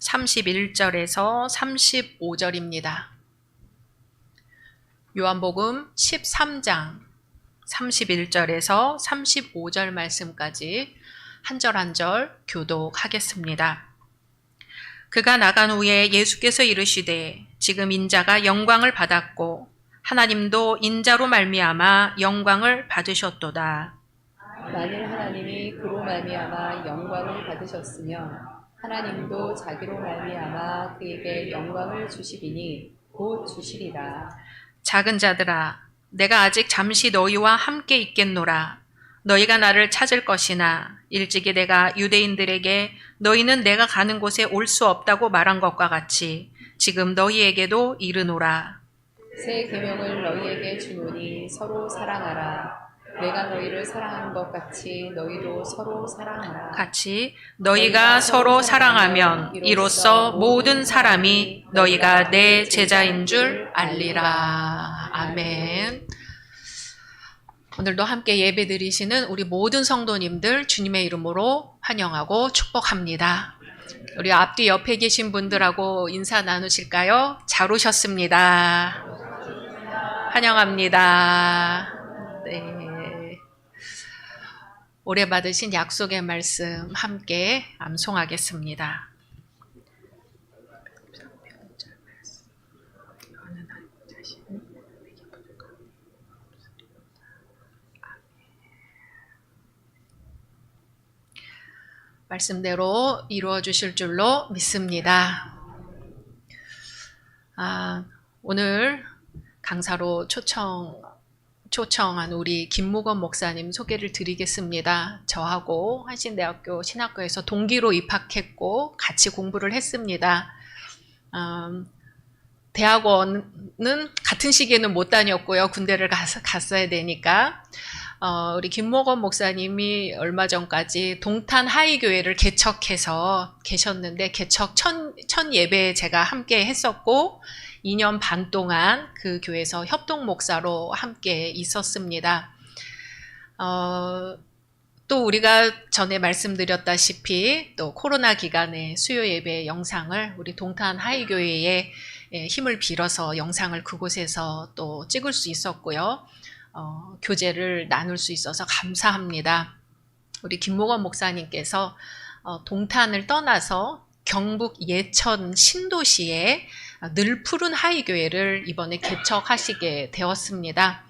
31절에서 35절입니다. 요한복음 13장 31절에서 35절 말씀까지 한 절 한 절 교독하겠습니다. 그가 나간 후에 예수께서 이르시되 지금 인자가 영광을 받았고 하나님도 인자로 말미암아 영광을 받으셨도다. 만일 하나님이 그로 말미암아 영광을 받으셨으면 하나님도 자기로 말미암아 그에게 영광을 주시리니 곧 주시리라. 작은 자들아, 내가 아직 잠시 너희와 함께 있겠노라. 너희가 나를 찾을 것이나 일찍이 내가 유대인들에게 너희는 내가 가는 곳에 올 수 없다고 말한 것과 같이 지금 너희에게도 이르노라. 새 계명을 너희에게 주노니 서로 사랑하라. 내가 너희를 사랑한 것 같이 너희도 서로 사랑하라. 같이 너희가 서로 사랑하면 이로써 모든 사람이 너희가 내 제자인 줄 알리라. 아멘. 오늘도 함께 예배 드리시는 우리 모든 성도님들 주님의 이름으로 환영하고 축복합니다. 우리 앞뒤 옆에 계신 분들하고 인사 나누실까요? 잘 오셨습니다. 환영합니다. 네. 올해 받으신 약속의 말씀 함께 암송하겠습니다. 말씀대로 이루어 주실 줄로 믿습니다. 오늘 강사로 초청한 우리 김무건 목사님 소개를 드리겠습니다. 저하고 한신대학교 신학과에서 동기로 입학했고 같이 공부를 했습니다. 대학원은 같은 시기에는 못 다녔고요. 군대를 갔어야 되니까. 우리 김무건 목사님이 얼마 전까지 동탄 하이교회를 개척해서 계셨는데 개척 첫 예배에 제가 함께 했었고 2년 반 동안 그 교회에서 협동 목사로 함께 있었습니다. 또 우리가 전에 말씀드렸다시피 또 코로나 기간에 수요 예배 영상을 우리 동탄 하이교회에 힘을 빌어서 영상을 그곳에서 또 찍을 수 있었고요. 교제를 나눌 수 있어서 감사합니다. 우리 김모건 목사님께서 동탄을 떠나서 경북 예천 신도시에 늘 푸른 하이교회를 이번에 개척하시게 되었습니다.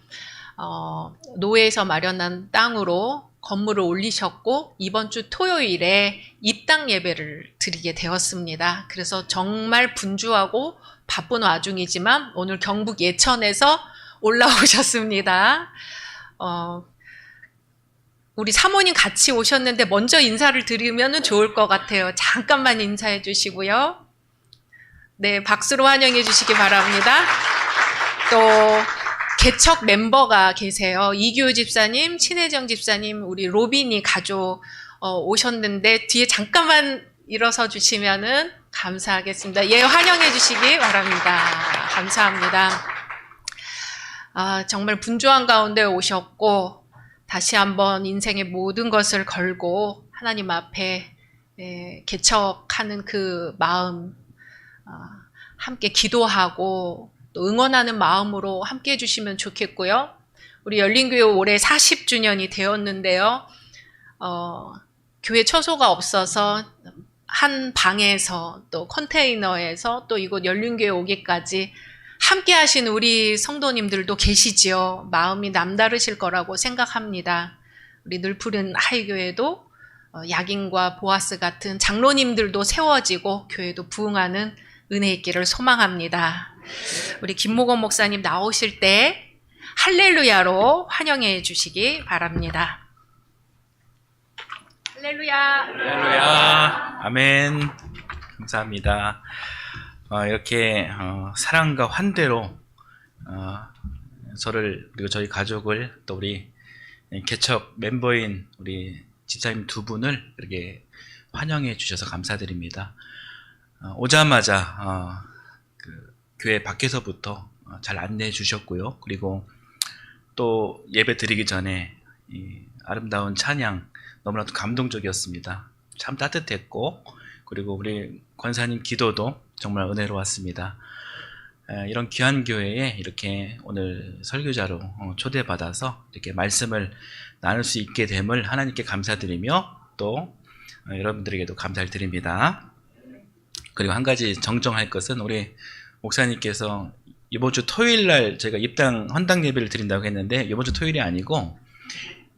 노회에서 마련한 땅으로 건물을 올리셨고 이번 주 토요일에 입당 예배를 드리게 되었습니다. 그래서 정말 분주하고 바쁜 와중이지만 오늘 경북 예천에서 올라오셨습니다. 우리 사모님 같이 오셨는데 먼저 인사를 드리면 좋을 것 같아요. 잠깐만 인사해 주시고요. 네, 박수로 환영해 주시기 바랍니다. 또 개척 멤버가 계세요. 이규호 집사님, 친혜정 집사님, 우리 로빈이 가족 오셨는데 뒤에 잠깐만 일어서 주시면은 감사하겠습니다. 예, 환영해 주시기 바랍니다. 감사합니다. 정말 분주한 가운데 오셨고 다시 한번 인생의 모든 것을 걸고 하나님 앞에 개척하는 그 마음 함께 기도하고 또 응원하는 마음으로 함께 해주시면 좋겠고요. 우리 열린교회 올해 40주년이 되었는데요. 교회 처소가 없어서 한 방에서 또 컨테이너에서 또 이곳 열린교회 오기까지 함께 하신 우리 성도님들도 계시지요. 마음이 남다르실 거라고 생각합니다. 우리 늘푸른 하이교회도 약인과 보아스 같은 장로님들도 세워지고 교회도 부흥하는 은혜 있기를 소망합니다. 우리 김모건 목사님 나오실 때 할렐루야로 환영해 주시기 바랍니다. 할렐루야. 할렐루야. 아멘. 감사합니다. 이렇게 사랑과 환대로 저를 그리고 저희 가족을 또 우리 개척 멤버인 우리 집사님 두 분을 이렇게 환영해 주셔서 감사드립니다. 오자마자 그 교회 밖에서부터 잘 안내해 주셨고요. 그리고 또 예배 드리기 전에 이 아름다운 찬양 너무나도 감동적이었습니다. 참 따뜻했고 그리고 우리 권사님 기도도 정말 은혜로웠습니다. 이런 귀한 교회에 이렇게 오늘 설교자로 초대받아서 이렇게 말씀을 나눌 수 있게 됨을 하나님께 감사드리며 또 여러분들에게도 감사를 드립니다. 그리고 한 가지 정정할 것은 우리 목사님께서 이번 주 토요일 날 저희가 헌당 예배를 드린다고 했는데 이번 주 토요일이 아니고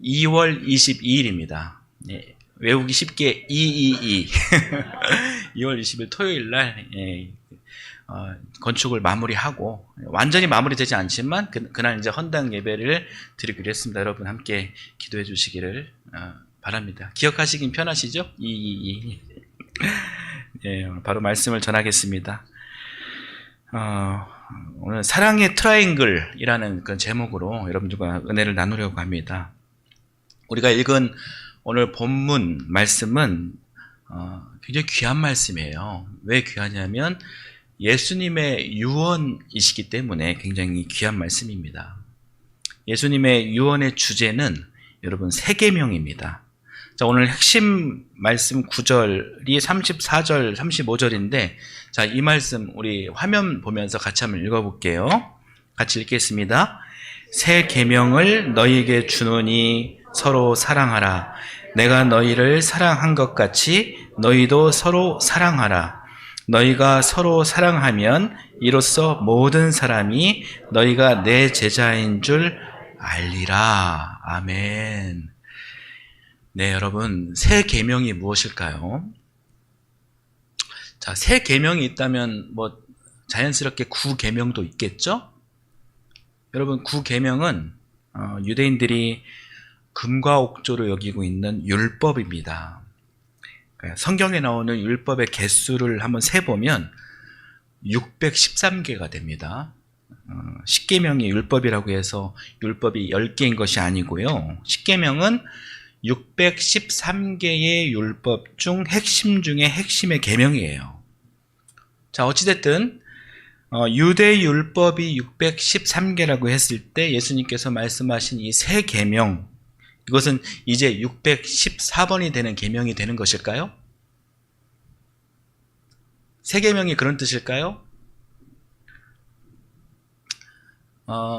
2월 22일입니다. 예, 외우기 쉽게 222 2월 20일 토요일 날 건축을 마무리하고 완전히 마무리되지 않지만 그날 이제 헌당 예배를 드리기로 했습니다. 여러분 함께 기도해 주시기를 바랍니다. 기억하시긴 편하시죠? 222 예, 바로 말씀을 전하겠습니다. 오늘 사랑의 트라이앵글이라는 그 제목으로 여러분들과 은혜를 나누려고 합니다. 우리가 읽은 오늘 본문 말씀은 굉장히 귀한 말씀이에요. 왜 귀하냐면 예수님의 유언이시기 때문에 굉장히 귀한 말씀입니다. 예수님의 유언의 주제는 여러분 세계명입니다. 자, 오늘 핵심 말씀 9절이 34절, 35절인데 자, 이 말씀 우리 화면 보면서 같이 한번 읽어볼게요. 같이 읽겠습니다. 새 계명을 너희에게 주노니 서로 사랑하라. 내가 너희를 사랑한 것 같이 너희도 서로 사랑하라. 너희가 서로 사랑하면 이로써 모든 사람이 너희가 내 제자인 줄 알리라. 아멘. 네, 여러분, 새 계명이 무엇일까요? 자, 새 계명이 있다면 뭐 자연스럽게 구 계명도 있겠죠? 여러분, 구 계명은 유대인들이 금과 옥조로 여기고 있는 율법입니다. 성경에 나오는 율법의 개수를 한번 세보면 613개가 됩니다. 10계명이 율법이라고 해서 율법이 10개인 것이 아니고요. 10계명은 613개의 율법 중 핵심 중에 핵심의 계명이에요. 자, 어찌됐든 유대 율법이 613개라고 했을 때 예수님께서 말씀하신 이 세 계명, 이것은 이제 614번이 되는 계명이 되는 것일까요? 세 계명이 그런 뜻일까요?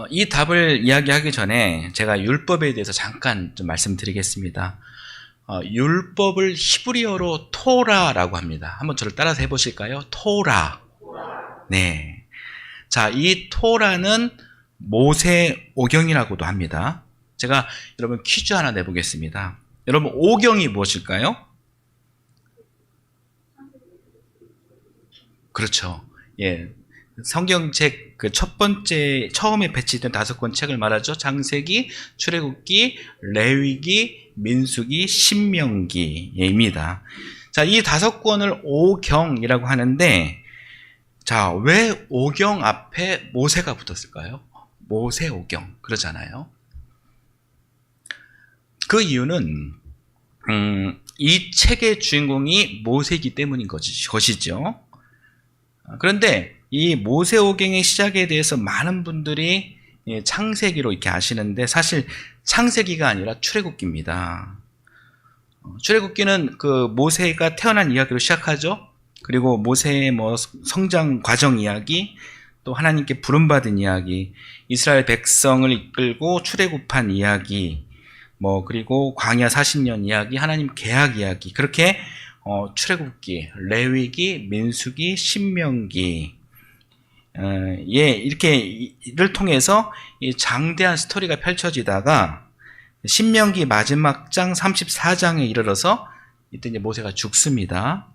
이 답을 이야기하기 전에 제가 율법에 대해서 잠깐 좀 말씀드리겠습니다. 율법을 히브리어로 토라라고 합니다. 한번 저를 따라서 해보실까요? 토라. 네. 자, 이 토라는 모세 오경이라고도 합니다. 제가 여러분 퀴즈 하나 내보겠습니다. 여러분 오경이 무엇일까요? 그렇죠. 예. 성경책 그 첫 번째 처음에 배치된 5권 책을 말하죠. 창세기, 출애굽기, 레위기, 민수기, 신명기입니다. 자, 이 5권을 오경이라고 하는데 자, 왜 오경 앞에 모세가 붙었을까요? 모세 오경 그러잖아요. 그 이유는 이 책의 주인공이 모세이기 때문인 것이죠. 그런데 이 모세오경의 시작에 대해서 많은 분들이 창세기로 이렇게 아시는데 사실 창세기가 아니라 출애굽기입니다. 출애굽기는 그 모세가 태어난 이야기로 시작하죠. 그리고 모세의 뭐 성장 과정 이야기, 또 하나님께 부름받은 이야기, 이스라엘 백성을 이끌고 출애굽한 이야기, 뭐 그리고 광야 40년 이야기, 하나님 계약 이야기, 그렇게 출애굽기, 레위기, 민수기, 신명기, 이를 통해서 이 장대한 스토리가 펼쳐지다가 신명기 마지막 장 34장에 이르러서 이때 이제 모세가 죽습니다.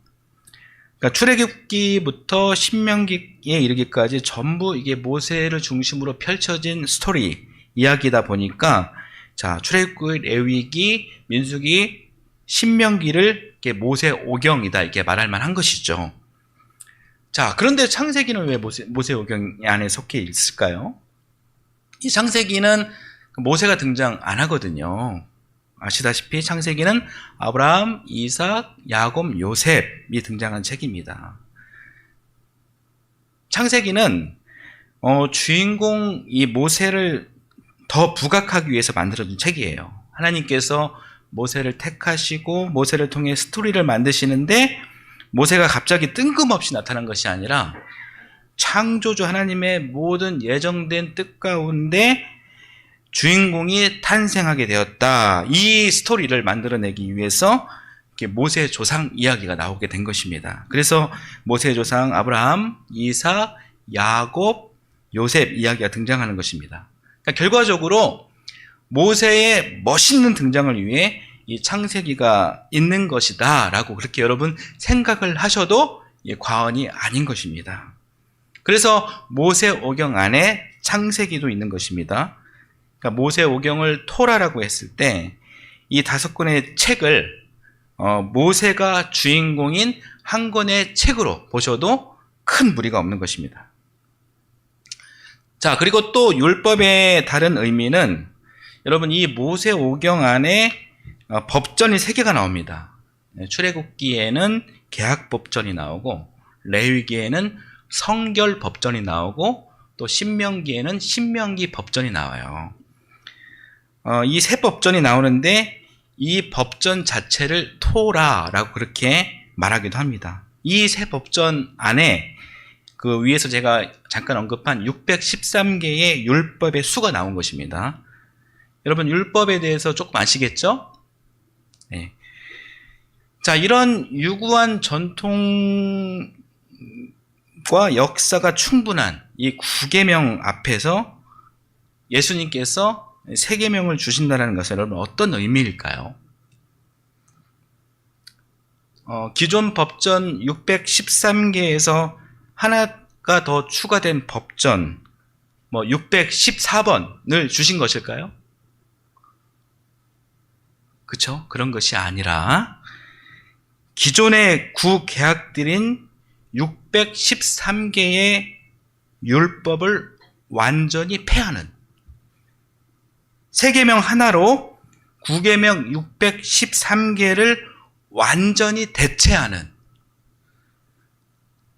그러니까 출애굽기부터 신명기에 이르기까지 전부 이게 모세를 중심으로 펼쳐진 스토리 이야기다 보니까 자, 출애굽기, 레위기, 민수기, 신명기를 이렇게 모세 오경이다 이렇게 말할 만한 것이죠. 자, 그런데 창세기는 왜 모세 오경 안에 속해 있을까요? 이 창세기는 모세가 등장 안 하거든요. 아시다시피 창세기는 아브라함, 이삭, 야곱, 요셉이 등장한 책입니다. 창세기는 주인공 이 모세를 더 부각하기 위해서 만들어진 책이에요. 하나님께서 모세를 택하시고 모세를 통해 스토리를 만드시는데 모세가 갑자기 뜬금없이 나타난 것이 아니라 창조주 하나님의 모든 예정된 뜻 가운데 주인공이 탄생하게 되었다. 이 스토리를 만들어내기 위해서 모세의 조상 이야기가 나오게 된 것입니다. 그래서 모세의 조상 아브라함, 이삭, 야곱, 요셉 이야기가 등장하는 것입니다. 그러니까 결과적으로 모세의 멋있는 등장을 위해 이 창세기가 있는 것이다 라고 그렇게 여러분 생각을 하셔도 과언이 아닌 것입니다. 그래서 모세오경 안에 창세기도 있는 것입니다. 그러니까 모세오경을 토라라고 했을 때 이 5권의 책을 모세가 주인공인 한 권의 책으로 보셔도 큰 무리가 없는 것입니다. 자, 그리고 또 율법의 다른 의미는 여러분 이 모세오경 안에 법전이 3개가 나옵니다. 출애굽기에는 계약법전이 나오고 레위기에는 성결법전이 나오고 또 신명기에는 신명기 법전이 나와요. 이 3 법전이 나오는데 이 법전 자체를 토라라고 그렇게 말하기도 합니다. 이 3 법전 안에 그 위에서 제가 잠깐 언급한 613개의 율법의 수가 나온 것입니다. 여러분 율법에 대해서 조금 아시겠죠? 네. 자, 이런 유구한 전통과 역사가 충분한 이 9계명 앞에서 예수님께서 세계명을 주신다는 것은 여러분 어떤 의미일까요? 기존 법전 613개에서 하나가 더 추가된 법전 614번을 주신 것일까요? 그쵸? 그런 것이 아니라 기존의 구계약들인 613개의 율법을 완전히 폐하는 세계명 하나로 9계명 613개를 완전히 대체하는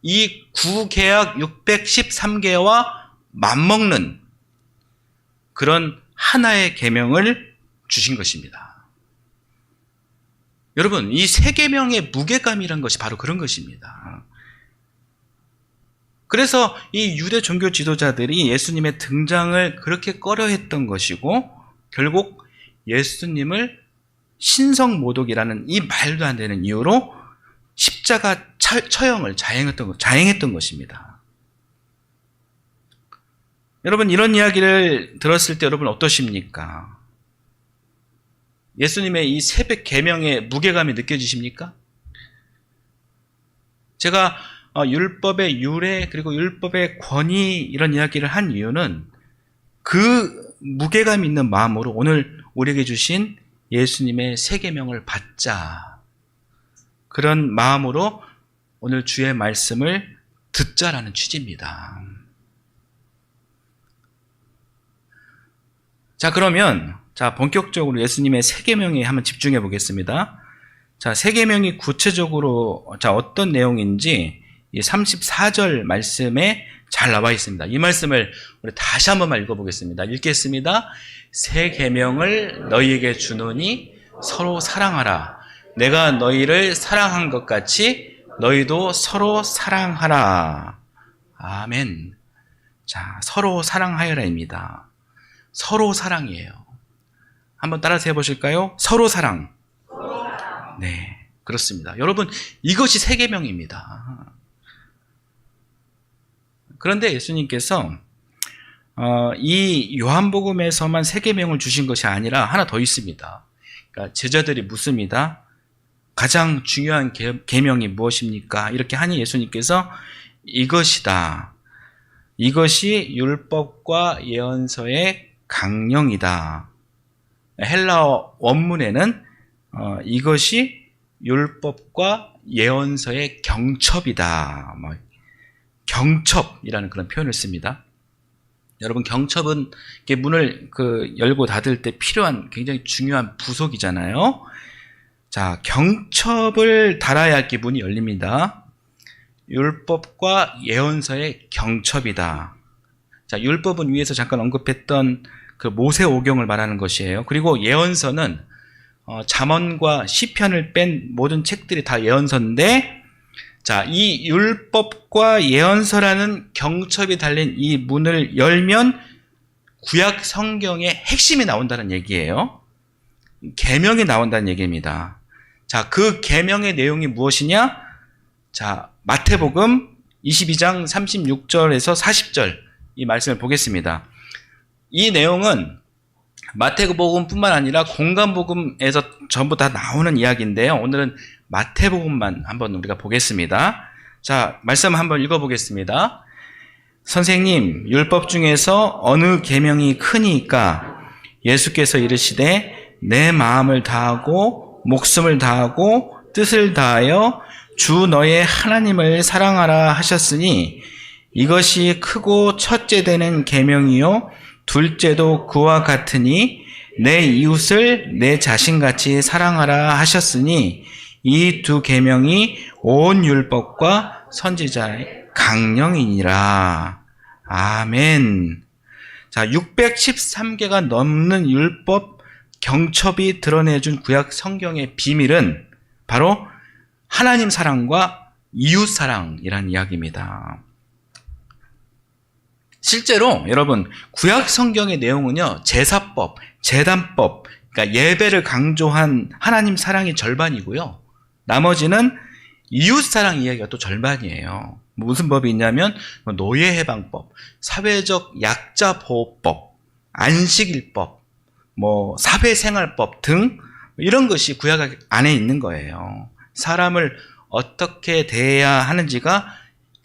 이 구계약 613개와 맞먹는 그런 하나의 계명을 주신 것입니다. 여러분, 이 세계명의 무게감이란 것이 바로 그런 것입니다. 그래서 이 유대 종교 지도자들이 예수님의 등장을 그렇게 꺼려했던 것이고 결국 예수님을 신성모독이라는 이 말도 안 되는 이유로 십자가 처형을 자행했던 것입니다. 여러분 이런 이야기를 들었을 때 여러분 어떠십니까? 예수님의 이 새벽 계명의 무게감이 느껴지십니까? 제가 율법의 유래 그리고 율법의 권위 이런 이야기를 한 이유는 그 무게감 있는 마음으로 오늘 우리에게 주신 예수님의 새 계명을 받자 그런 마음으로 오늘 주의 말씀을 듣자라는 취지입니다. 자, 그러면 본격적으로 예수님의 새 계명에 한번 집중해 보겠습니다. 자, 새 계명이 구체적으로 어떤 내용인지 이 34절 말씀에 잘 나와 있습니다. 이 말씀을 우리 다시 한 번만 읽어보겠습니다. 읽겠습니다. 새 계명을 너희에게 주노니 서로 사랑하라. 내가 너희를 사랑한 것 같이 너희도 서로 사랑하라. 아멘. 자, 서로 사랑하여라입니다. 서로 사랑이에요. 한번 따라서 해보실까요? 서로 사랑. 네, 그렇습니다. 여러분, 이것이 새 계명입니다. 그런데 예수님께서 이 요한복음에서만 새 계명을 주신 것이 아니라 하나 더 있습니다. 그러니까 제자들이 묻습니다. 가장 중요한 계명이 무엇입니까? 이렇게 하니 예수님께서 이것이다. 이것이 율법과 예언서의 강령이다. 헬라어 원문에는 이것이 율법과 예언서의 경첩이다. 경첩이라는 그런 표현을 씁니다. 여러분, 경첩은 문을 열고 닫을 때 필요한 굉장히 중요한 부속이잖아요. 자, 경첩을 달아야 할 문이 열립니다. 율법과 예언서의 경첩이다. 자, 율법은 위에서 잠깐 언급했던 그 모세오경을 말하는 것이에요. 그리고 예언서는 잠언과 시편을 뺀 모든 책들이 다 예언서인데 자, 이 율법과 예언서라는 경첩이 달린 이 문을 열면 구약 성경의 핵심이 나온다는 얘기예요. 계명이 나온다는 얘기입니다. 자, 그 계명의 내용이 무엇이냐? 자, 마태복음 22장 36절에서 40절 이 말씀을 보겠습니다. 이 내용은 마태복음뿐만 아니라 공간복음에서 전부 다 나오는 이야기인데요. 오늘은 마태복음만 한번 우리가 보겠습니다. 자, 말씀 한번 읽어보겠습니다. 선생님, 율법 중에서 어느 계명이 크니까? 예수께서 이르시되 내 마음을 다하고 목숨을 다하고 뜻을 다하여 주 너의 하나님을 사랑하라 하셨으니 이것이 크고 첫째 되는 계명이요 둘째도 그와 같으니 내 이웃을 내 자신같이 사랑하라 하셨으니 이 두 계명이 온 율법과 선지자의 강령이니라. 아멘. 자, 613개가 넘는 율법 경첩이 드러내준 구약 성경의 비밀은 바로 하나님 사랑과 이웃 사랑이란 이야기입니다. 실제로 여러분 구약 성경의 내용은요, 제사법, 제단법, 그러니까 예배를 강조한 하나님 사랑이 절반이고요, 나머지는 이웃 사랑 이야기가 또 절반이에요. 무슨 법이 있냐면 노예 해방법, 사회적 약자 보호법, 안식일법, 사회생활법 등 이런 것이 구약 안에 있는 거예요. 사람을 어떻게 대해야 하는지가,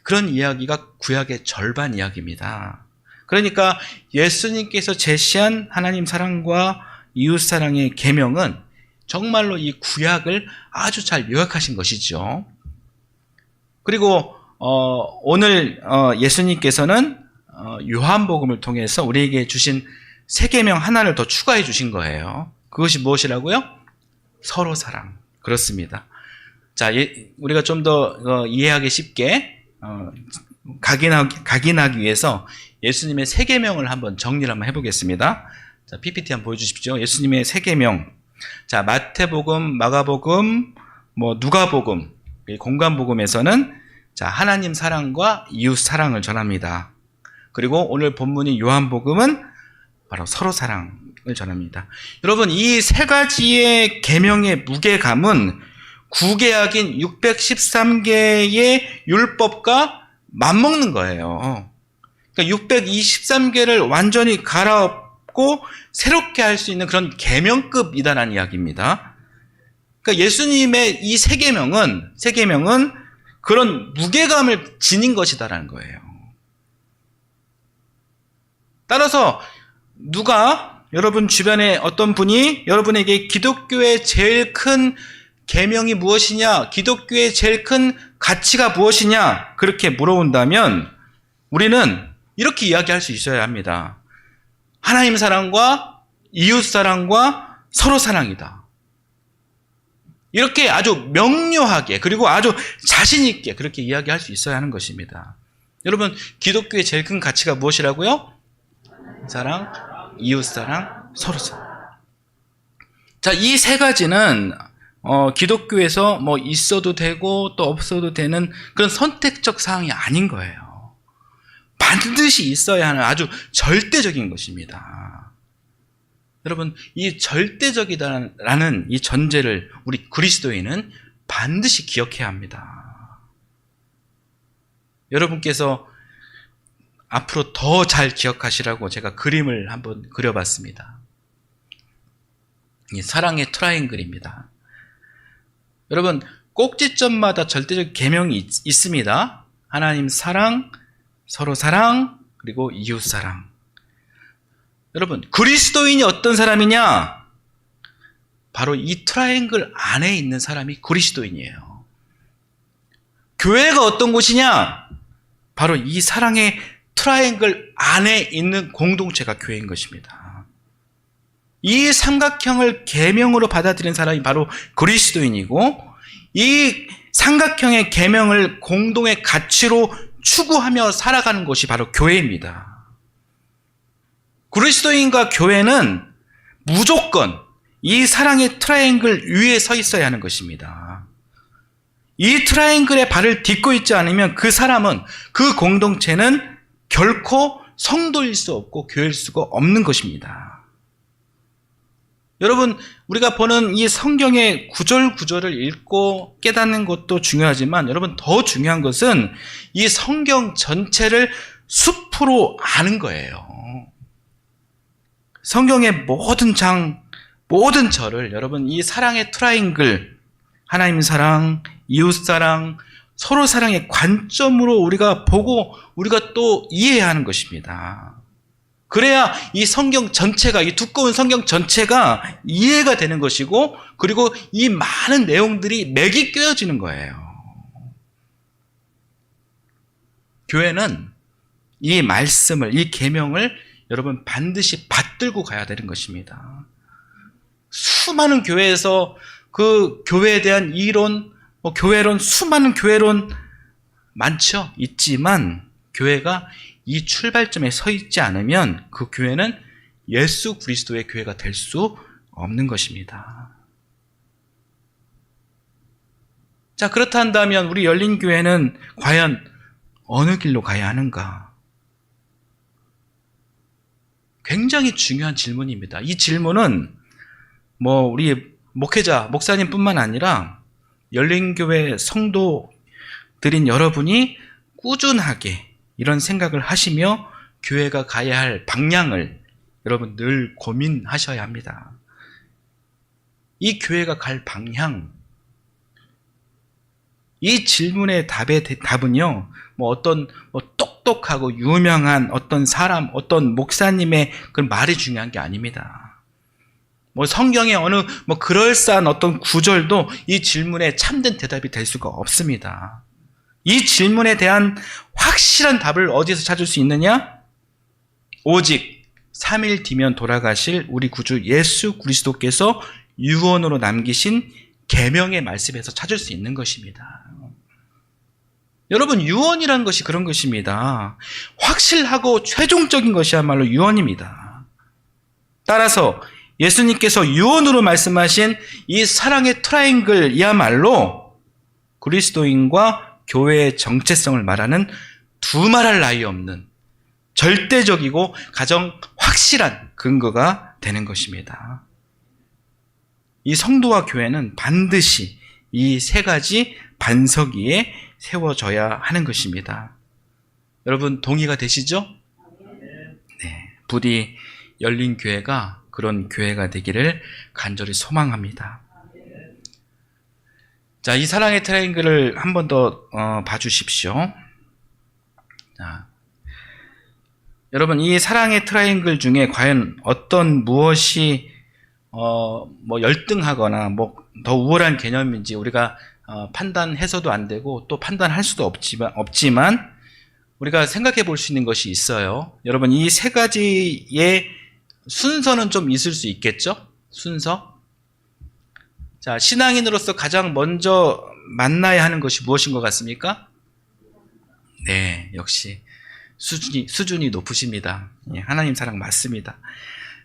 그런 이야기가 구약의 절반 이야기입니다. 그러니까 예수님께서 제시한 하나님 사랑과 이웃 사랑의 계명은 정말로 이 구약을 아주 잘 요약하신 것이죠. 그리고 오늘 예수님께서는 요한복음을 통해서 우리에게 주신 새 계명 하나를 더 추가해 주신 거예요. 그것이 무엇이라고요? 서로 사랑. 그렇습니다. 자, 우리가 좀 더 이해하기 쉽게 각인하기 위해서 예수님의 세 계명을 한번 정리를 한번 해보겠습니다. 자, PPT 한번 보여주십시오. 예수님의 세 계명. 자, 마태복음, 마가복음, 누가복음, 공간복음에서는 자, 하나님 사랑과 이웃 사랑을 전합니다. 그리고 오늘 본문인 요한복음은 바로 서로 사랑을 전합니다. 여러분, 이 세 가지의 계명의 무게감은 구개약인 613개의 율법과 맞먹는 거예요. 그러니까 623개를 완전히 갈아엎고 새롭게 할 수 있는 그런 계명급이다라는 이야기입니다. 그러니까 예수님의 이 세 계명은 그런 무게감을 지닌 것이다라는 거예요. 따라서 누가 여러분 주변에 어떤 분이 여러분에게 기독교의 제일 큰 계명이 무엇이냐, 기독교의 제일 큰 가치가 무엇이냐 그렇게 물어본다면 우리는 이렇게 이야기할 수 있어야 합니다. 하나님 사랑과 이웃 사랑과 서로 사랑이다. 이렇게 아주 명료하게 그리고 아주 자신 있게 그렇게 이야기할 수 있어야 하는 것입니다. 여러분, 기독교의 제일 큰 가치가 무엇이라고요? 사랑, 이웃 사랑, 서로 사랑. 자, 이 세 가지는 기독교에서 있어도 되고 또 없어도 되는 그런 선택적 사항이 아닌 거예요. 반드시 있어야 하는 아주 절대적인 것입니다. 여러분, 이 절대적이다라는 이 전제를 우리 그리스도인은 반드시 기억해야 합니다. 여러분께서 앞으로 더 잘 기억하시라고 제가 그림을 한번 그려봤습니다. 이 사랑의 트라이앵글입니다. 여러분, 꼭지점마다 절대적 계명이 있습니다. 하나님 사랑, 서로 사랑, 그리고 이웃 사랑. 여러분, 그리스도인이 어떤 사람이냐? 바로 이 트라이앵글 안에 있는 사람이 그리스도인이에요. 교회가 어떤 곳이냐? 바로 이 사랑의 트라이앵글 안에 있는 공동체가 교회인 것입니다. 이 삼각형을 계명으로 받아들인 사람이 바로 그리스도인이고, 이 삼각형의 계명을 공동의 가치로 추구하며 살아가는 것이 바로 교회입니다. 그리스도인과 교회는 무조건 이 사랑의 트라이앵글 위에 서 있어야 하는 것입니다. 이 트라이앵글에 발을 딛고 있지 않으면 그 사람은, 그 공동체는 결코 성도일 수 없고 교회일 수가 없는 것입니다. 여러분, 우리가 보는 이 성경의 구절구절을 읽고 깨닫는 것도 중요하지만 여러분, 더 중요한 것은 이 성경 전체를 숲으로 아는 거예요. 성경의 모든 장, 모든 절을 여러분, 이 사랑의 트라이앵글, 하나님 사랑, 이웃 사랑, 서로 사랑의 관점으로 우리가 보고 우리가 또 이해해야 하는 것입니다. 그래야 이 성경 전체가, 이 두꺼운 성경 전체가 이해가 되는 것이고, 그리고 이 많은 내용들이 맥이 꿰어지는 거예요. 교회는 이 말씀을, 이 계명을 여러분 반드시 받들고 가야 되는 것입니다. 수많은 교회에서 그 교회에 대한 이론, 교회론, 수많은 교회론 많죠. 있지만 교회가 이 출발점에 서 있지 않으면 그 교회는 예수 그리스도의 교회가 될 수 없는 것입니다. 자, 그렇다 한다면 우리 열린 교회는 과연 어느 길로 가야 하는가? 굉장히 중요한 질문입니다. 이 질문은 우리 목회자, 목사님뿐만 아니라 열린교회 성도들인 여러분이 꾸준하게 이런 생각을 하시며 교회가 가야 할 방향을 여러분 늘 고민하셔야 합니다. 이 교회가 갈 방향, 이 질문의 답은요, 어떤 똑똑하고 유명한 어떤 사람, 어떤 목사님의 그 말이 중요한 게 아닙니다. 성경의 어느 그럴싸한 어떤 구절도 이 질문에 참된 대답이 될 수가 없습니다. 이 질문에 대한 확실한 답을 어디서 찾을 수 있느냐? 오직 3일 뒤면 돌아가실 우리 구주 예수 그리스도께서 유언으로 남기신 계명의 말씀에서 찾을 수 있는 것입니다. 여러분, 유언이라는 것이 그런 것입니다. 확실하고 최종적인 것이야말로 유언입니다. 따라서 예수님께서 유언으로 말씀하신 이 사랑의 트라이앵글이야말로 그리스도인과 교회의 정체성을 말하는 두말할 나위 없는 절대적이고 가장 확실한 근거가 되는 것입니다. 이 성도와 교회는 반드시 이 세 가지 반석 위에 세워져야 하는 것입니다. 여러분, 동의가 되시죠? 네, 부디 열린 교회가 그런 교회가 되기를 간절히 소망합니다. 자, 이 사랑의 트라이앵글을 한 번 더 봐주십시오. 자, 여러분, 이 사랑의 트라이앵글 중에 과연 어떤 무엇이 열등하거나 더 우월한 개념인지 우리가 판단해서도 안 되고 또 판단할 수도 없지만 우리가 생각해 볼 수 있는 것이 있어요. 여러분, 이 세 가지의 순서는 좀 있을 수 있겠죠? 순서. 자, 신앙인으로서 가장 먼저 만나야 하는 것이 무엇인 것 같습니까? 네, 역시 수준이 높으십니다. 예, 하나님 사랑 맞습니다.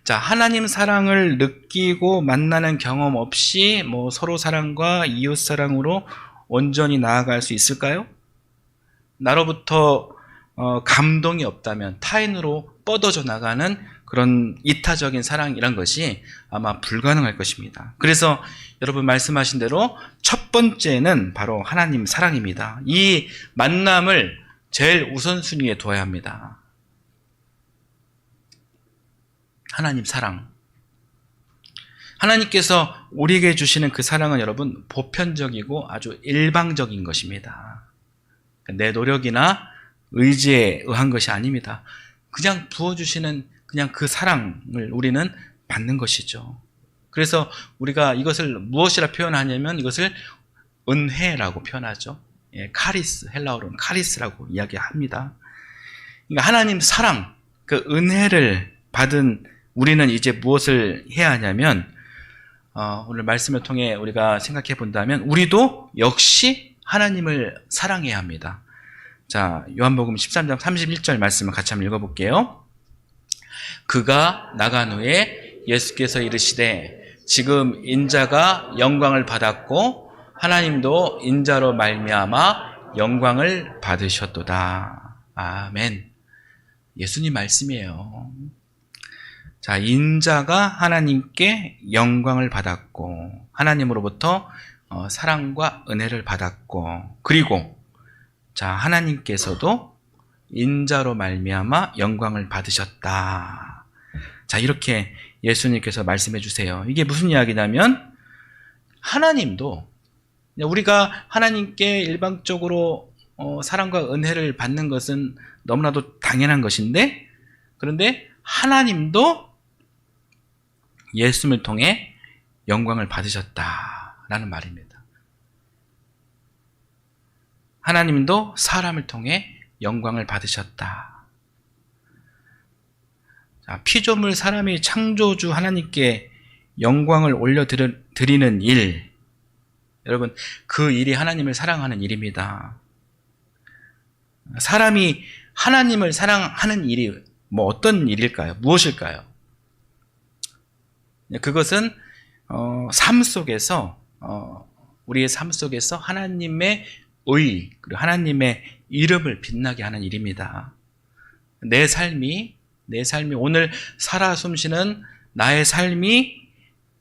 자, 하나님 사랑을 느끼고 만나는 경험 없이 서로 사랑과 이웃 사랑으로 온전히 나아갈 수 있을까요? 나로부터 감동이 없다면 타인으로 뻗어져 나가는 그런 이타적인 사랑이란 것이 아마 불가능할 것입니다. 그래서 여러분 말씀하신 대로 첫 번째는 바로 하나님 사랑입니다. 이 만남을 제일 우선순위에 둬야 합니다. 하나님 사랑. 하나님께서 우리에게 주시는 그 사랑은 여러분 보편적이고 아주 일방적인 것입니다. 내 노력이나 의지에 의한 것이 아닙니다. 그냥 부어주시는 그냥 그 사랑을 우리는 받는 것이죠. 그래서 우리가 이것을 무엇이라 표현하냐면 이것을 은혜라고 표현하죠. 예, 카리스, 헬라어로는 카리스라고 이야기합니다. 그러니까 하나님 사랑, 그 은혜를 받은 우리는 이제 무엇을 해야 하냐면 오늘 말씀을 통해 우리가 생각해 본다면 우리도 역시 하나님을 사랑해야 합니다. 자, 요한복음 13장 31절 말씀을 같이 한번 읽어볼게요. 그가 나간 후에 예수께서 이르시되 지금 인자가 영광을 받았고 하나님도 인자로 말미암아 영광을 받으셨도다. 아멘. 예수님 말씀이에요. 자, 인자가 하나님께 영광을 받았고 하나님으로부터 사랑과 은혜를 받았고, 그리고 자, 하나님께서도 인자로 말미암아 영광을 받으셨다. 자, 이렇게 예수님께서 말씀해 주세요. 이게 무슨 이야기냐면, 하나님도, 우리가 하나님께 일방적으로 사랑과 은혜를 받는 것은 너무나도 당연한 것인데, 그런데 하나님도 예수님을 통해 영광을 받으셨다라는 말입니다. 하나님도 사람을 통해 영광을 받으셨다. 자, 피조물 사람이 창조주 하나님께 영광을 올려드리는 일, 여러분, 그 일이 하나님을 사랑하는 일입니다. 사람이 하나님을 사랑하는 일이 어떤 일일까요? 무엇일까요? 그것은 삶 속에서, 우리의 삶 속에서 하나님의 의, 그리고 하나님의 이름을 빛나게 하는 일입니다. 내 삶이 오늘 살아 숨쉬는 나의 삶이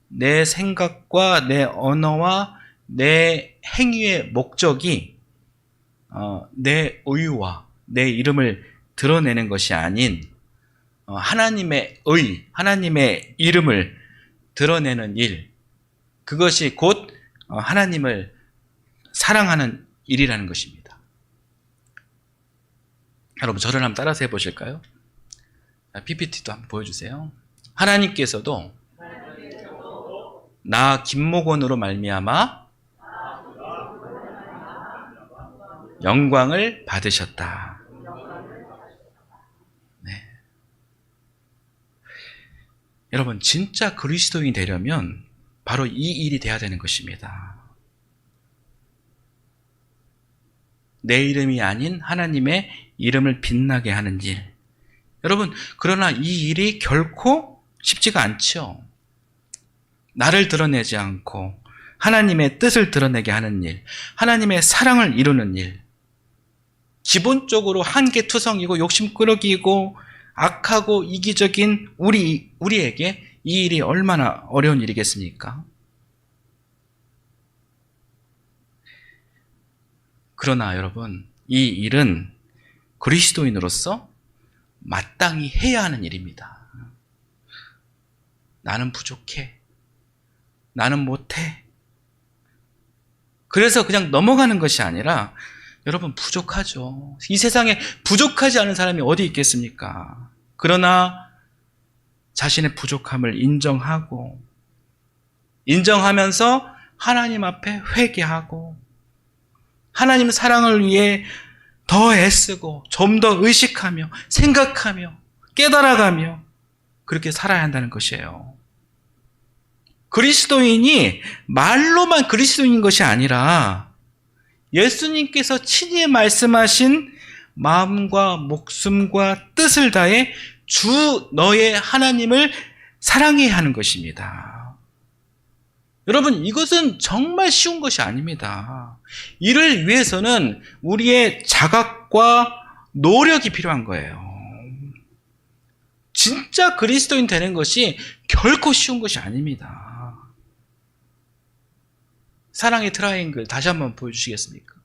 내 생각과 내 언어와 내 행위의 목적이 내 의와 내 이름을 드러내는 것이 아닌 하나님의 의, 하나님의 이름을 드러내는 일, 그것이 곧 하나님을 사랑하는 일이라는 것입니다. 여러분, 저를 한번 따라서 해보실까요? PPT도 한번 보여주세요. 하나님께서도 나 김목원으로 말미암아 영광을 받으셨다. 네. 여러분, 진짜 그리스도인이 되려면 바로 이 일이 돼야 되는 것입니다. 내 이름이 아닌 하나님의 이름을 빛나게 하는 일. 여러분, 그러나 이 일이 결코 쉽지가 않죠. 나를 드러내지 않고 하나님의 뜻을 드러내게 하는 일, 하나님의 사랑을 이루는 일. 기본적으로 한계투성이고 욕심꾸러기이고 악하고 이기적인 우리에게 이 일이 얼마나 어려운 일이겠습니까? 그러나 여러분, 이 일은 그리스도인으로서 마땅히 해야 하는 일입니다. 나는 부족해. 나는 못해. 그래서 그냥 넘어가는 것이 아니라, 여러분, 부족하죠. 이 세상에 부족하지 않은 사람이 어디 있겠습니까? 그러나 자신의 부족함을 인정하면서 하나님 앞에 회개하고 하나님 사랑을 위해 더 애쓰고 좀 더 의식하며 생각하며 깨달아가며 그렇게 살아야 한다는 것이에요. 그리스도인이 말로만 그리스도인인 것이 아니라 예수님께서 친히 말씀하신 마음과 목숨과 뜻을 다해 주 너의 하나님을 사랑해야 하는 것입니다. 여러분, 이것은 정말 쉬운 것이 아닙니다. 이를 위해서는 우리의 자각과 노력이 필요한 거예요. 진짜 그리스도인 되는 것이 결코 쉬운 것이 아닙니다. 사랑의 트라이앵글 다시 한번 보여주시겠습니까?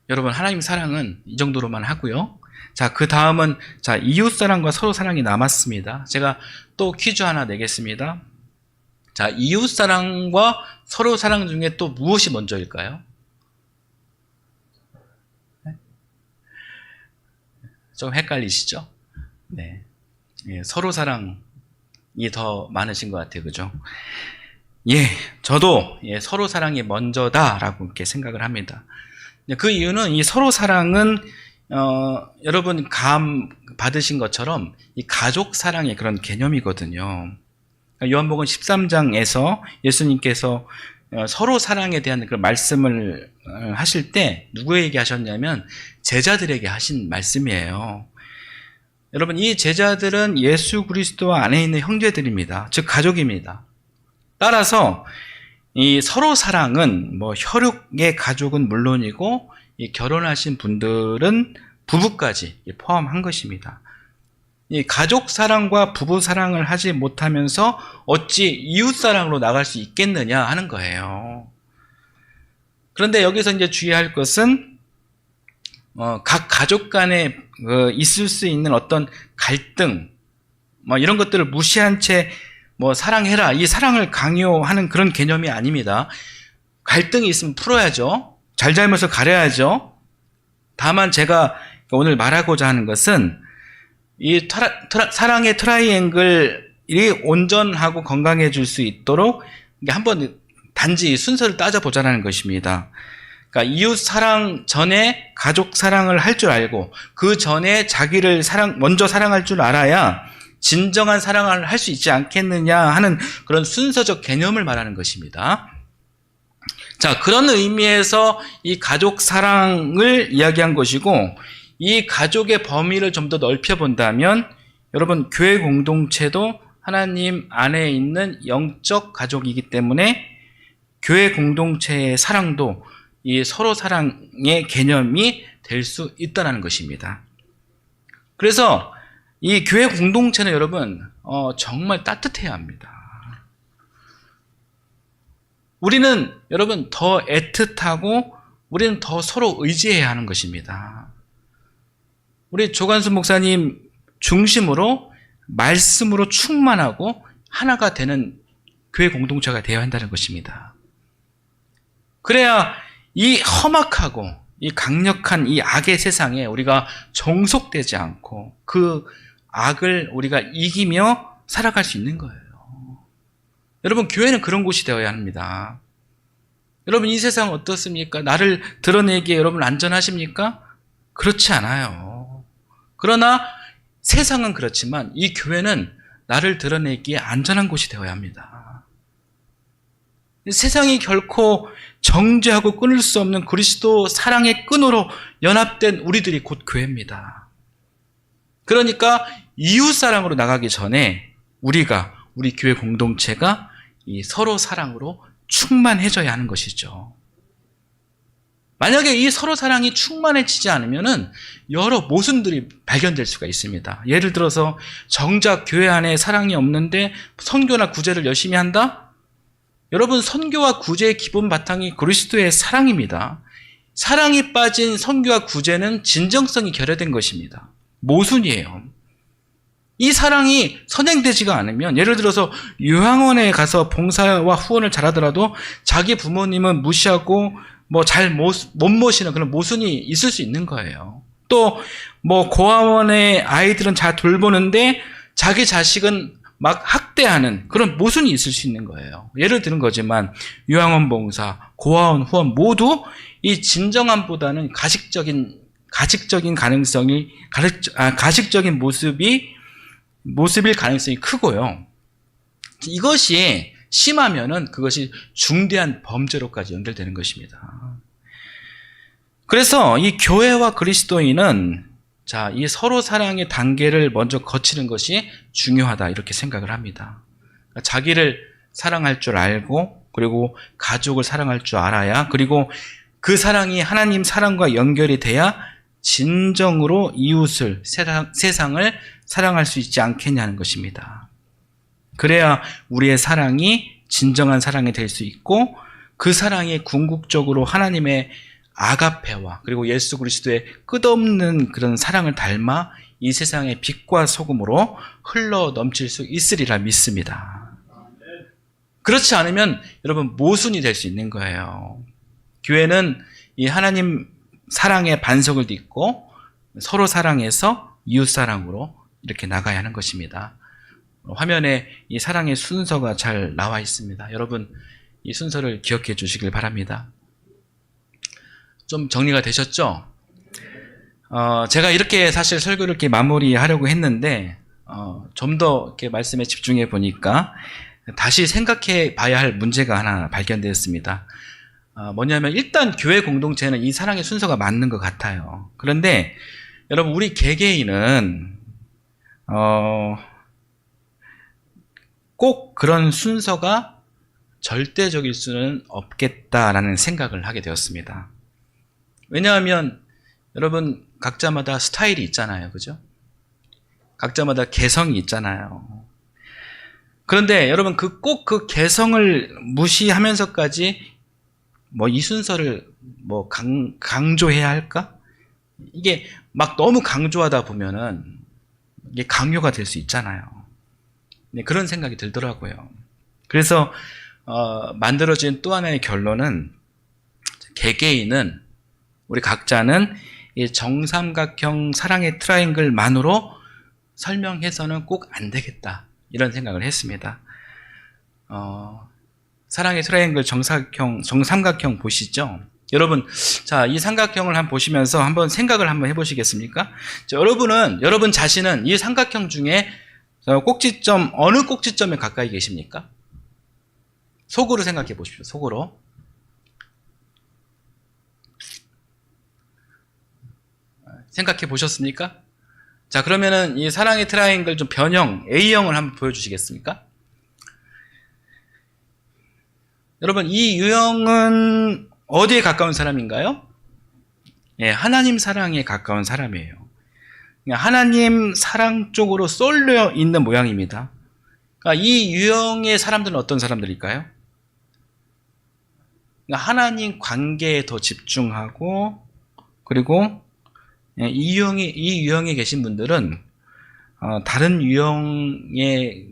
여러분, 하나님 사랑은 이 정도로만 하고요. 자, 그 다음은 이웃사랑과 서로사랑이 남았습니다. 제가 또 퀴즈 하나 내겠습니다. 자, 이웃사랑과 서로사랑 중에 또 무엇이 먼저일까요? 좀 헷갈리시죠? 네. 서로사랑이 더 많으신 것 같아요. 그죠? 저도 서로사랑이 먼저다라고 이렇게 생각을 합니다. 그 이유는 이 서로사랑은 여러분 감 받으신 것처럼 이 가족 사랑의 그런 개념이거든요. 요한복음 13장에서 예수님께서 서로 사랑에 대한 그런 말씀을 하실 때 누구에게 하셨냐면 제자들에게 하신 말씀이에요. 여러분, 이 제자들은 예수 그리스도 안에 있는 형제들입니다. 즉 가족입니다. 따라서 이 서로 사랑은 뭐 혈육의 가족은 물론이고 이 결혼하신 분들은 부부까지 포함한 것입니다. 이 가족 사랑과 부부 사랑을 하지 못하면서 어찌 이웃 사랑으로 나갈 수 있겠느냐 하는 거예요. 그런데 여기서 이제 주의할 것은 각 가족 간에 있을 수 있는 어떤 갈등, 뭐 이런 것들을 무시한 채 뭐 사랑해라, 이 사랑을 강요하는 그런 개념이 아닙니다. 갈등이 있으면 풀어야죠. 잘잘못을 가려야죠. 다만 제가 오늘 말하고자 하는 것은 이 사랑의 트라이앵글이 온전하고 건강해질 수 있도록 한번 단지 순서를 따져보자는 것입니다. 그러니까 이웃 사랑 전에 가족 사랑을 할 줄 알고 그 전에 자기를 먼저 사랑할 줄 알아야 진정한 사랑을 할 수 있지 않겠느냐 하는 그런 순서적 개념을 말하는 것입니다. 자, 그런 의미에서 이 가족 사랑을 이야기한 것이고, 이 가족의 범위를 좀 더 넓혀본다면 여러분, 교회 공동체도 하나님 안에 있는 영적 가족이기 때문에 교회 공동체의 사랑도 이 서로 사랑의 개념이 될 수 있다는 것입니다. 그래서 이 교회 공동체는 여러분 정말 따뜻해야 합니다. 우리는 여러분 더 애틋하고 우리는 더 서로 의지해야 하는 것입니다. 우리 조관순 목사님 중심으로 말씀으로 충만하고 하나가 되는 교회 공동체가 되어야 한다는 것입니다. 그래야 이 험악하고 이 강력한 이 악의 세상에 우리가 정속되지 않고 그 악을 우리가 이기며 살아갈 수 있는 거예요. 여러분, 교회는 그런 곳이 되어야 합니다. 여러분, 이 세상 어떻습니까? 나를 드러내기에 여러분 안전하십니까? 그렇지 않아요. 그러나 세상은 그렇지만 이 교회는 나를 드러내기에 안전한 곳이 되어야 합니다. 세상이 결코 정죄하고 끊을 수 없는 그리스도 사랑의 끈으로 연합된 우리들이 곧 교회입니다. 그러니까 이웃 사랑으로 나가기 전에 우리 교회 공동체가 이 서로 사랑으로 충만해져야 하는 것이죠. 만약에 이 서로 사랑이 충만해지지 않으면은 여러 모순들이 발견될 수가 있습니다. 예를 들어서 정작 교회 안에 사랑이 없는데 선교나 구제를 열심히 한다? 여러분, 선교와 구제의 기본 바탕이 그리스도의 사랑입니다. 사랑이 빠진 선교와 구제는 진정성이 결여된 것입니다. 모순이에요. 이 사랑이 선행되지가 않으면, 예를 들어서 요양원에 가서 봉사와 후원을 잘하더라도 자기 부모님은 무시하고 뭐 잘 못 모시는 그런 모순이 있을 수 있는 거예요. 또 뭐 고아원의 아이들은 잘 돌보는데 자기 자식은 막 학대하는 그런 모순이 있을 수 있는 거예요. 예를 드는 거지만 요양원 봉사, 고아원 후원 모두 이 진정함보다는 가식적인 가능성이 가식적인 모습일 가능성이 크고요. 이것이 심하면은 그것이 중대한 범죄로까지 연결되는 것입니다. 그래서 이 교회와 그리스도인은 이 서로 사랑의 단계를 먼저 거치는 것이 중요하다, 이렇게 생각을 합니다. 그러니까 자기를 사랑할 줄 알고, 그리고 가족을 사랑할 줄 알아야, 그리고 그 사랑이 하나님 사랑과 연결이 돼야 진정으로 이웃을, 세상을 사랑할 수 있지 않겠냐는 것입니다. 그래야 우리의 사랑이 진정한 사랑이 될 수 있고, 그 사랑이 궁극적으로 하나님의 아가페와 그리고 예수 그리스도의 끝없는 그런 사랑을 닮아 이 세상의 빛과 소금으로 흘러 넘칠 수 있으리라 믿습니다. 그렇지 않으면 여러분 모순이 될 수 있는 거예요. 교회는 이 하나님 사랑의 반석을 딛고 서로 사랑해서 이웃 사랑으로 이렇게 나가야 하는 것입니다. 화면에 이 사랑의 순서가 잘 나와 있습니다. 여러분, 이 순서를 기억해 주시길 바랍니다. 좀 정리가 되셨죠? 제가 이렇게 사실 설교를 이렇게 마무리하려고 했는데, 좀 더 이렇게 말씀에 집중해 보니까 다시 생각해 봐야 할 문제가 하나 발견되었습니다. 뭐냐면, 일단 교회 공동체는 이 사랑의 순서가 맞는 것 같아요. 그런데 여러분, 우리 개개인은 꼭 그런 순서가 절대적일 수는 없겠다라는 생각을 하게 되었습니다. 왜냐하면 여러분 각자마다 스타일이 있잖아요. 그죠? 각자마다 개성이 있잖아요. 그런데 여러분 꼭 그 개성을 무시하면서까지 뭐 이 순서를 뭐 강조해야 할까? 이게 막 너무 강조하다 보면은 이게 강요가 될 수 있잖아요. 네, 그런 생각이 들더라고요. 그래서 만들어진 또 하나의 결론은 개개인은 우리 각자는 이 정삼각형 사랑의 트라이앵글만으로 설명해서는 꼭 안 되겠다 이런 생각을 했습니다. 사랑의 트라이앵글 정삼각형 보시죠? 여러분, 자, 이 삼각형을 한번 보시면서 한번 생각을 한번 해보시겠습니까? 자, 여러분 자신은 이 삼각형 중에 꼭지점, 어느 꼭지점에 가까이 계십니까? 속으로 생각해 보십시오. 속으로. 생각해 보셨습니까? 자, 그러면은 이 사랑의 트라이앵글 좀 변형, A형을 한번 보여주시겠습니까? 여러분, 이 유형은 어디에 가까운 사람인가요? 예, 하나님 사랑에 가까운 사람이에요. 하나님 사랑 쪽으로 쏠려 있는 모양입니다. 그러니까 이 유형의 사람들은 어떤 사람들일까요? 그러니까 하나님 관계에 더 집중하고, 그리고 이 유형에 계신 분들은 다른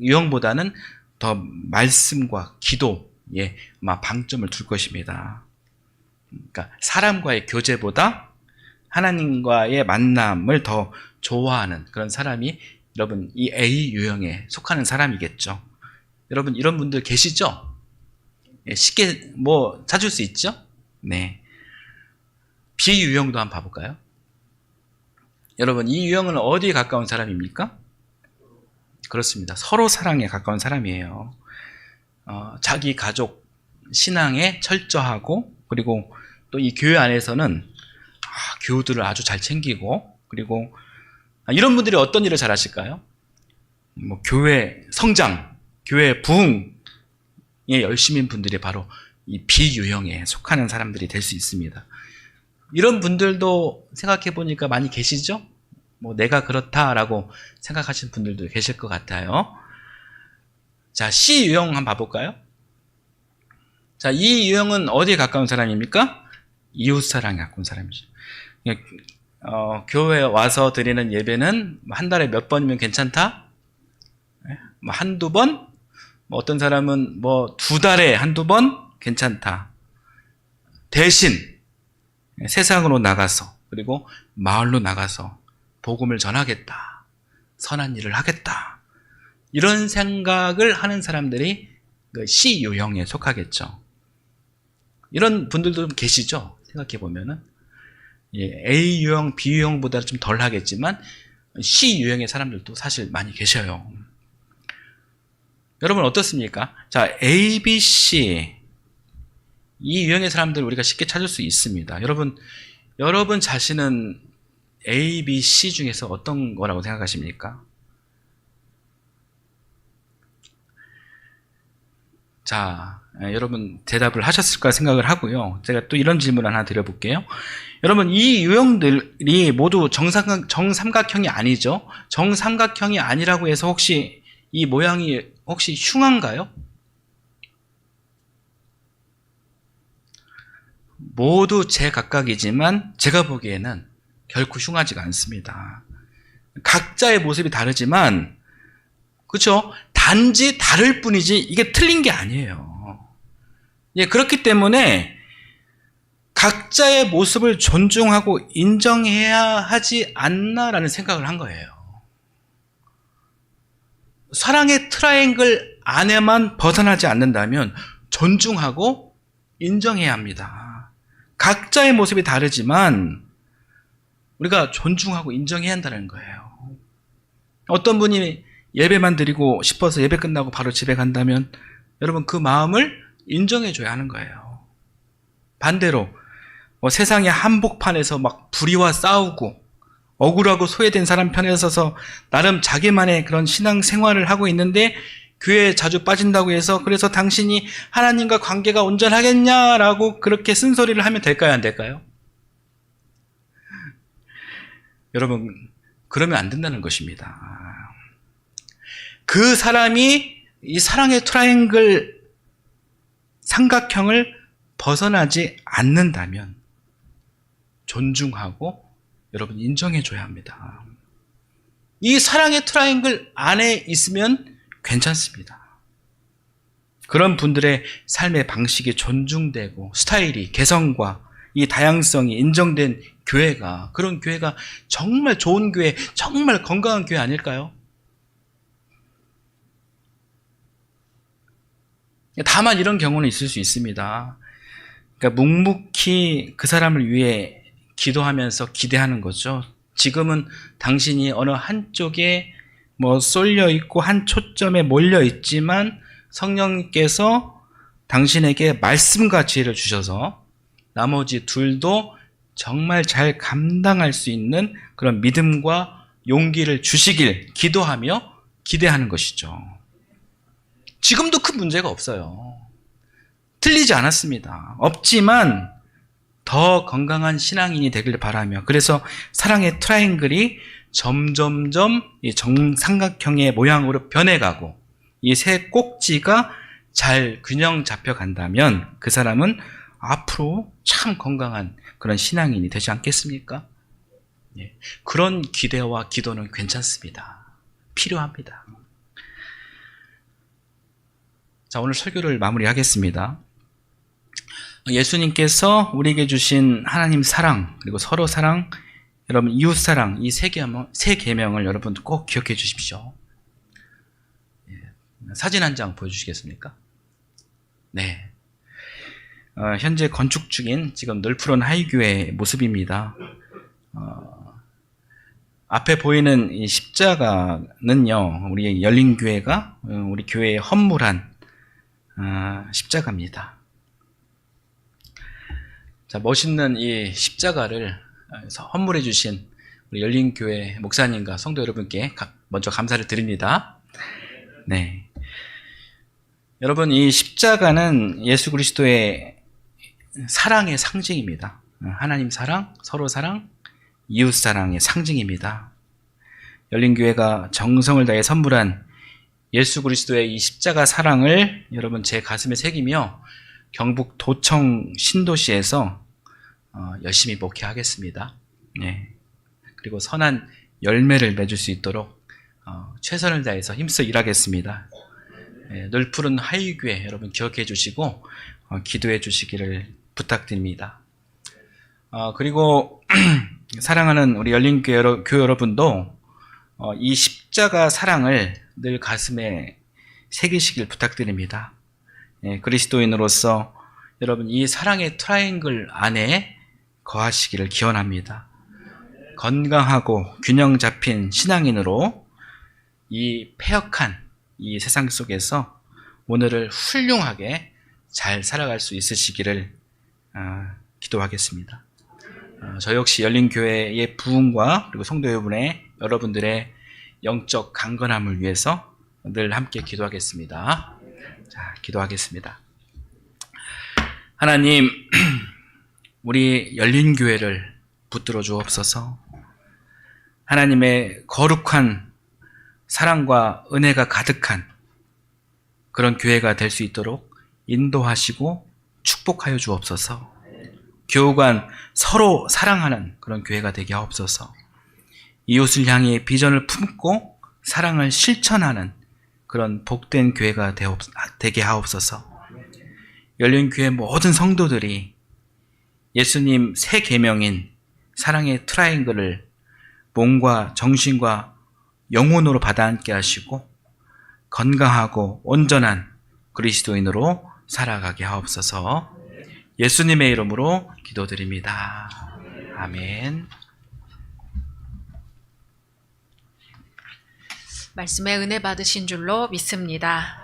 유형보다는 더 말씀과 기도에 아마 방점을 둘 것입니다. 그러니까 사람과의 교제보다 하나님과의 만남을 더 좋아하는 그런 사람이 여러분 이 A 유형에 속하는 사람이겠죠. 여러분 이런 분들 계시죠? 쉽게 뭐 찾을 수 있죠? 네. B 유형도 한번 봐볼까요? 여러분 이 유형은 어디에 가까운 사람입니까? 그렇습니다. 서로 사랑에 가까운 사람이에요. 자기 가족 신앙에 철저하고, 그리고 또 이 교회 안에서는 교우들을 아주 잘 챙기고, 그리고 이런 분들이 어떤 일을 잘 하실까요? 뭐 교회 성장, 교회 부흥에 열심인 분들이 바로 이 비유형에 속하는 사람들이 될 수 있습니다. 이런 분들도 생각해 보니까 많이 계시죠? 뭐 내가 그렇다라고 생각하시는 분들도 계실 것 같아요. 자, C 유형 한번 봐볼까요? 자, 이 유형은 어디에 가까운 사람입니까? 이웃사랑에 가까운 사람이죠. 교회에 와서 드리는 예배는 한 달에 몇 번이면 괜찮다? 뭐 한두 번? 뭐 어떤 사람은 뭐 두 달에 한두 번? 괜찮다. 대신 세상으로 나가서, 그리고 마을로 나가서 복음을 전하겠다. 선한 일을 하겠다. 이런 생각을 하는 사람들이 C 유형에 속하겠죠. 이런 분들도 계시죠? 생각해 보면은. A 유형, B 유형보다 좀 덜 하겠지만 C 유형의 사람들도 사실 많이 계셔요. 여러분 어떻습니까? 자, A, B, C 이 유형의 사람들 우리가 쉽게 찾을 수 있습니다. 여러분 자신은 A, B, C 중에서 어떤 거라고 생각하십니까? 자, 여러분 대답을 하셨을까 생각을 하고요. 제가 또 이런 질문 하나 드려볼게요. 여러분 이 유형들이 모두 정삼각형이 아니죠? 정삼각형이 아니라고 해서 혹시 이 모양이 혹시 흉한가요? 모두 제각각이지만 제가 보기에는 결코 흉하지가 않습니다. 각자의 모습이 다르지만, 그렇죠? 단지 다를 뿐이지 이게 틀린 게 아니에요. 예, 그렇기 때문에 각자의 모습을 존중하고 인정해야 하지 않나라는 생각을 한 거예요. 사랑의 트라이앵글 안에만 벗어나지 않는다면 존중하고 인정해야 합니다. 각자의 모습이 다르지만 우리가 존중하고 인정해야 한다는 거예요. 어떤 분이 예배만 드리고 싶어서 예배 끝나고 바로 집에 간다면 여러분 그 마음을 인정해줘야 하는 거예요. 반대로 세상의 한복판에서 막 불의와 싸우고 억울하고 소외된 사람 편에 서서 나름 자기만의 그런 신앙 생활을 하고 있는데 교회에 자주 빠진다고 해서 그래서 당신이 하나님과 관계가 온전하겠냐라고 그렇게 쓴소리를 하면 될까요? 안 될까요? 여러분, 그러면 안 된다는 것입니다. 그 사람이 이 사랑의 트라이앵글 삼각형을 벗어나지 않는다면 존중하고 여러분 인정해줘야 합니다. 이 사랑의 트라이앵글 안에 있으면 괜찮습니다. 그런 분들의 삶의 방식이 존중되고 스타일이 개성과 이 다양성이 인정된 교회가, 그런 교회가 정말 좋은 교회, 정말 건강한 교회 아닐까요? 다만 이런 경우는 있을 수 있습니다. 그러니까 묵묵히 그 사람을 위해 기도하면서 기대하는 거죠. 지금은 당신이 어느 한쪽에 쏠려 있고 한 초점에 몰려 있지만 성령님께서 당신에게 말씀과 지혜를 주셔서 나머지 둘도 정말 잘 감당할 수 있는 그런 믿음과 용기를 주시길 기도하며 기대하는 것이죠. 지금도 큰 문제가 없어요. 틀리지 않았습니다. 없지만 더 건강한 신앙인이 되길 바라며, 그래서 사랑의 트라이앵글이 점점점 이 정삼각형의 모양으로 변해가고 이 세 꼭지가 잘 균형 잡혀간다면 그 사람은 앞으로 참 건강한 그런 신앙인이 되지 않겠습니까? 예, 그런 기대와 기도는 괜찮습니다. 필요합니다. 자, 오늘 설교를 마무리하겠습니다. 예수님께서 우리에게 주신 하나님 사랑, 그리고 서로 사랑, 여러분 이웃 사랑, 이 세 계명을 여러분 꼭 기억해 주십시오. 예, 사진 한 장 보여주시겠습니까? 네. 현재 건축 중인 지금 널푸른 하이교회 모습입니다. 앞에 보이는 이 십자가는요, 우리 열린교회가 우리 교회의 헌물한 십자가입니다. 자, 멋있는 이 십자가를 헌물해 주신 우리 열린교회 목사님과 성도 여러분께 먼저 감사를 드립니다. 네. 여러분, 이 십자가는 예수 그리스도의 사랑의 상징입니다. 하나님 사랑, 서로 사랑, 이웃 사랑의 상징입니다. 열린교회가 정성을 다해 선물한 예수 그리스도의 이 십자가 사랑을 여러분 제 가슴에 새기며 경북 도청 신도시에서 열심히 목회하겠습니다. 네. 그리고 선한 열매를 맺을 수 있도록 최선을 다해서 힘써 일하겠습니다. 네, 널푸른 하이교회 여러분 기억해 주시고 기도해 주시기를 부탁드립니다. 그리고 사랑하는 우리 열린교회 여러분도 이 십자가 사랑을 늘 가슴에 새기시길 부탁드립니다. 예, 그리스도인으로서 여러분 이 사랑의 트라이앵글 안에 거하시기를 기원합니다. 건강하고 균형 잡힌 신앙인으로 이 패역한 이 세상 속에서 오늘을 훌륭하게 잘 살아갈 수 있으시기를 기도하겠습니다. 저 역시 열린교회의 부흥과 그리고 성도 여러분들의 영적 강건함을 위해서 늘 함께 기도하겠습니다. 자, 기도하겠습니다. 하나님, 우리 열린교회를 붙들어 주옵소서. 하나님의 거룩한 사랑과 은혜가 가득한 그런 교회가 될 수 있도록 인도하시고 축복하여 주옵소서. 교우 간 서로 사랑하는 그런 교회가 되게 하옵소서. 이웃을 향해 비전을 품고 사랑을 실천하는 그런 복된 교회가 되게 하옵소서. 열린교회 모든 성도들이 예수님 세 계명인 사랑의 트라이앵글을 몸과 정신과 영혼으로 받아안게 하시고 건강하고 온전한 그리스도인으로 살아가게 하옵소서. 예수님의 이름으로 기도드립니다. 아멘. 말씀에 은혜 받으신 줄로 믿습니다.